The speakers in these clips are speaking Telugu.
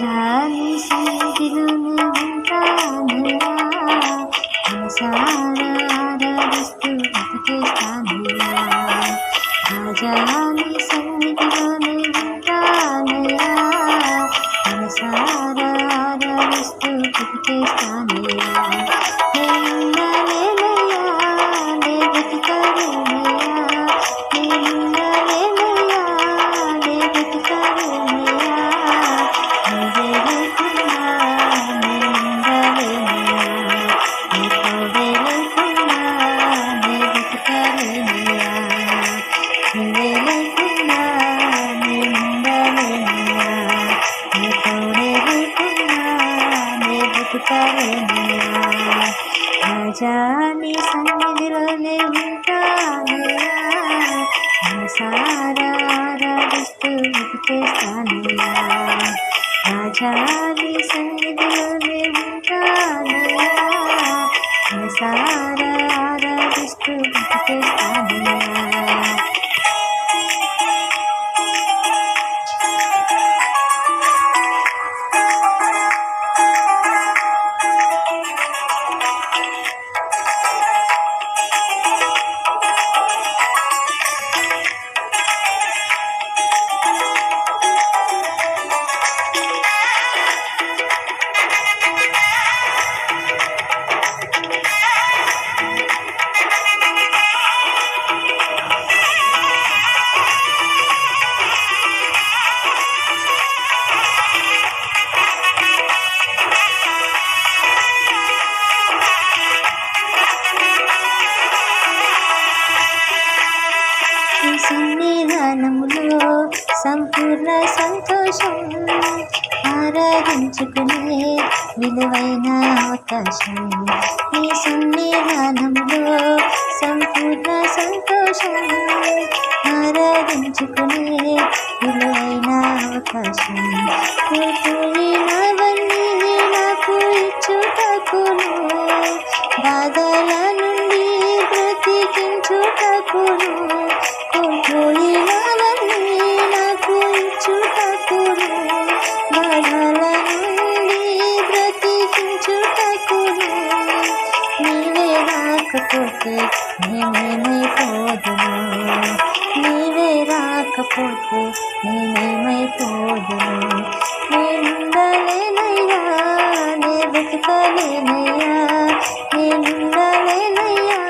రాజాని సన్నిధిలోనే ఉంటానయ్యా, మనసారా ఆరాధిస్తూ బతికేస్తానయ్యా. రాజాని సన్నిధిలోనే ఉంటానయ్యా, మనసారా ఆరాధిస్తూ బతికేస్తానయ్యా. రాజాని సన్నిధిలోనే ఉంటానయ్యా, మనసారా ఆరాధిస్తూ బతికేస్తానయ్యా. రాజాని సన్నిధిలోనే ఉంటానయ్యా, మనసారా ఆరాధిస్తూ బతికేస్తానయ్యా. సన్నిధానములో సంపూర్ణ సంతోషం, ఆరాధించుకునే విలువైన అవకాశం. ఈ సన్నిధానములో సంపూర్ణ సంతోషం, ఆరాధించుకునే విలువైన అవకాశం. కోల్పోయినవన్నీ నాకు ఇచ్చుటకును, బాధల నుండి బ్రతికించుటకును, కోల్పోయినవన్నీ నాకు ఇచ్చుటకును, బాధల నుండి బ్రతికించుటకును. నీవే రాకపోతే నేనేమైపోదును, నీవే రాకపోతే నేనేమైపోదును. నేనుండలేనయ్యా, నే బ్రతకలేనయ్యా, నేనుండలేనయ్యా,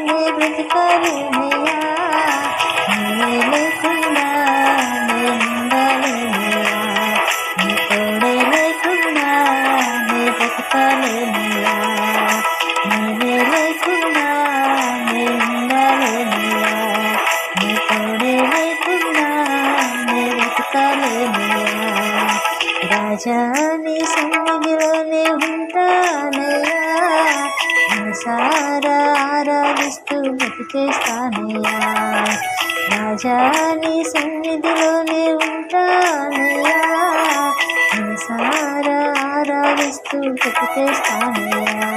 నే బ్రతకలేనయ్యా. నీవే లేకుండా నేనుండలేనయ్యా, నీ తోడే లేకుండా నే బ్రతకలేనయ్యా. నీవే లేకుండా నేనుండలేనయ్యా, నీ తోడే లేకుండా నే బ్రతకలేనయ్యా. రాజాని సన్నిధిలోనే ఉంటానయ్యా, మనసారా ఆరాధిస్తూ బతికేస్తానయ్యా. రాజాని సన్నిధిలోనే ఉంటానయ్యా, మనసారా ఆరాధిస్తూ బతికేస్తానయ్యా.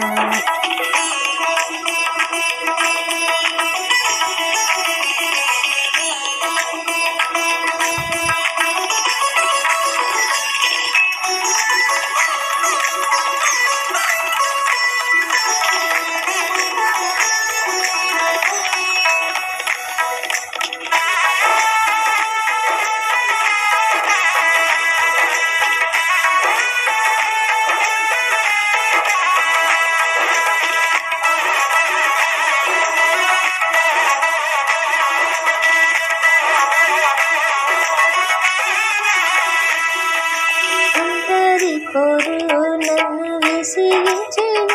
కోరు నన్ను విసిగించిన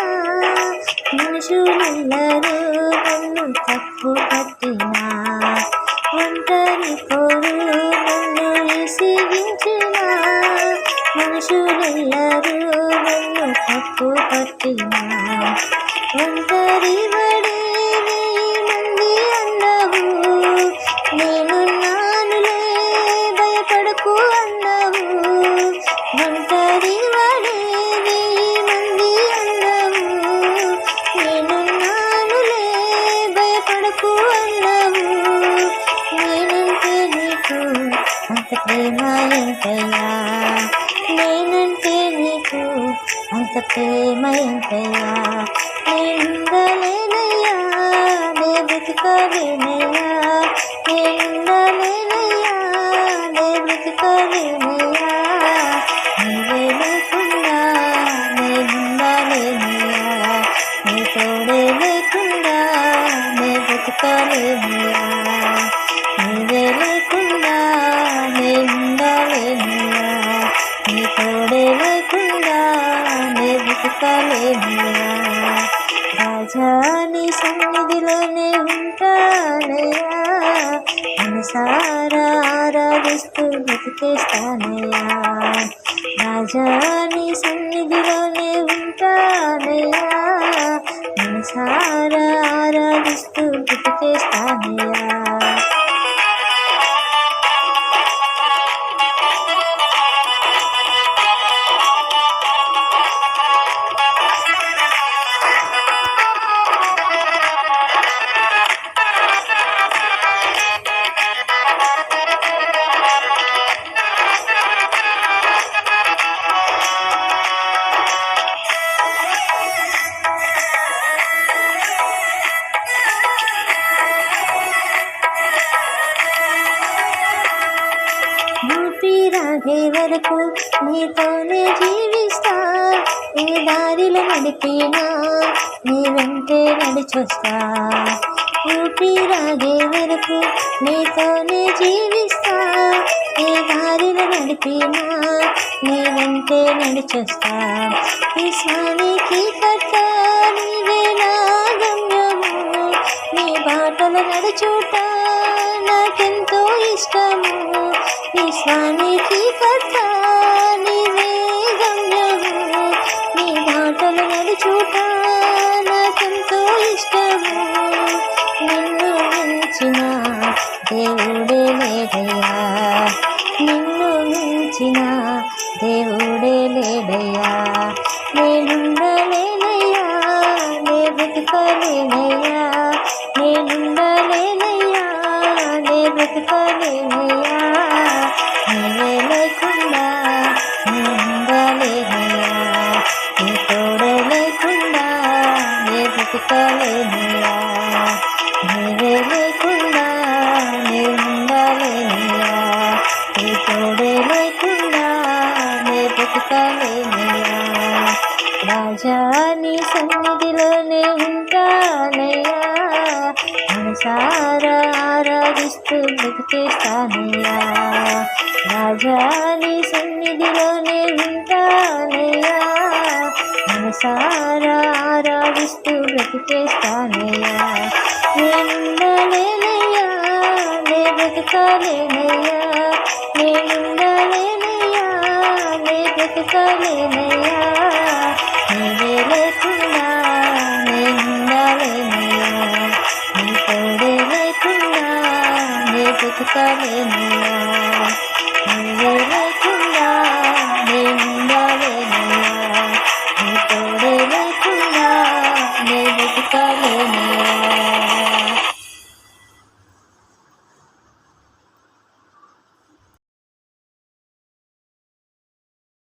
మనుషులెల్లరూ నన్ను తప్పు పట్టినా, ఒంటరి కోరు నన్ను విసిగించిన మనుషులెల్లరూ నన్ను తప్పు పట్టినా. ఒంటరి వడి మంది అన్నవు, నేనున్నానులే భయపడకు అన్నవు. ఒంటరి వడి మంది అన్నవు, నేనున్నానులే భయపడకు అన్నవు. నేనంటే నీకు అంత ప్రేమ ఏంటయ్యా, నేనంటే నీకు అంత ప్రేమ ఎంతయ్యా, నేనుండలేనయ్యా, నే బ్రతకలేనయ్యా, నేనుండలేనయ్యా, నే బ్రతకలేనయ్యా, నీవే లేకుండా నేనుండలేనయ్యా, నీ తోడే లేకుండా నే బ్రతకలేనయ్యా, నీవే లేకుండా నేనుండలేనయ్యా, నీ తోడే లేకుండా నే బ్రతకలేనయ్యా, రాజా నీ సన్నిధిలోనే ఉంటానయ్యా, మనసారా ఆరాధిస్తూ బ్రతికేస్తానయ్యా, రాజా నీ సన్నిధిలోనే ఉంటానయ్యా, మనసారా ఆరాధిస్తూ బ్రతికేస్తానయ్యా. ఊపిరాగే వరకు నీతోనే జీవిస్తా, ఏ దారిలో నడిపినా నీ వెంటే నడిచొస్తా, ఊపిరాగే వరకు నీతోనే జీవిస్తా, ఏ దారిలో నడిపినా నీ వెంటే నడిచొస్తా, విశ్వానికి కర్త నీవే నా గమ్యము, నీ బాటలు నడుచుట నాకెంతో ఇష్టము, విశ్వానికి కర్త నీవే గమ్యము, నీ బాటలు నడుచుట నాకెంతో ఇష్టము, నిన్ను మించిన దేవుడే లేడయ్యా, నిన్ను మించిన దేవుడే లేడయ్యా, నేనుండలేనయ్యా, నే బ్రతకలేనయ్యా, నేనుండలేనయ్యా, నే బ్రతకలేనయ్యా, నీవే లేకుండా నేనుండలేనయ్యా, నీ తోడే లేకుండా నే బ్రతకలేనయ్యా, నీవే లేకుండా నేనుండలేనయ్యా, నీ తోడే లేకుండా నే బ్రతకలేనయ్యా, రాజా నీ సన్నిధిలోనే ఉంటానయ్యా, మనసారా ఆరాధిస్తూ బ్రతికేస్తానయ్యా, రాజా నీ సన్నిధిలోనే ఉంటానయ్యా, మనసారా ఆరాధిస్తూ బ్రతికేస్తానయ్యా, నేనుండలేనయ్యా, నే బ్రతకలేనయ్యా, నేనుండలేనయ్యా, నే బ్రతకలేనయ్యా, నీవే లేకుండా నేనుండలేనయ్యా, నీ తోడే లేకుండా నే బ్రతకలేనయ్యా,